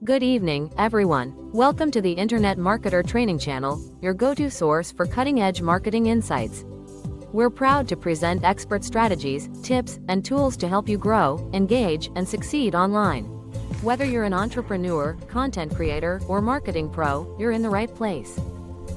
Good evening, everyone. Welcome to the Internet Marketer Training Channel, your go-to source for cutting-edge marketing insights. We're proud to present expert strategies, tips, and tools to help you grow, engage, and succeed online. Whether you're an entrepreneur, content creator, or marketing pro, you're in the right place.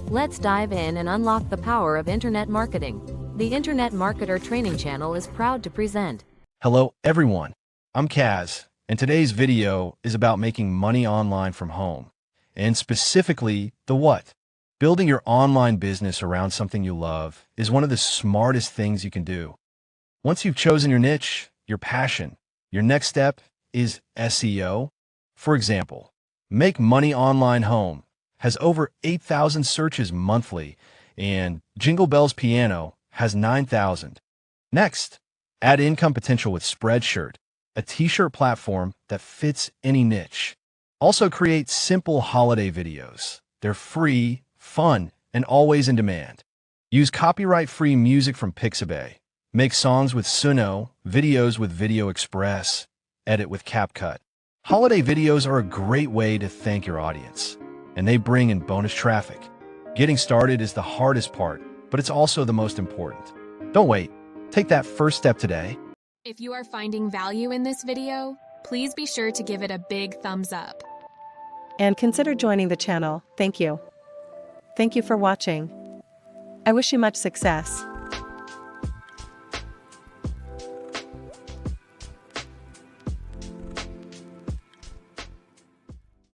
Let's dive in and unlock the power of internet marketing. The Internet Marketer Training Channel is proud to present. Hello, everyone. I'm Kaz, and today's video is about making money online from home, and specifically the what. Building your online business around something you love is one of the smartest things you can do. Once you've chosen your niche, your passion, your next step is SEO. For example, Make Money Online Home has over 8,000 searches monthly, and Jingle Bells Piano has 9,000. Next, add income potential with Spreadshirt, a t-shirt platform that fits any niche. Also create simple holiday videos. They're free, fun, and always in demand. Use copyright-free music from Pixabay. Make songs with Suno, videos with Video Express, edit with CapCut. Holiday videos are a great way to thank your audience, and they bring in bonus traffic. Getting started is the hardest part, but it's also the most important. Don't wait. Take that first step today. If you are finding value in this video, please be sure to give it a big thumbs up. And consider joining the channel. Thank you. Thank you for watching. I wish you much success.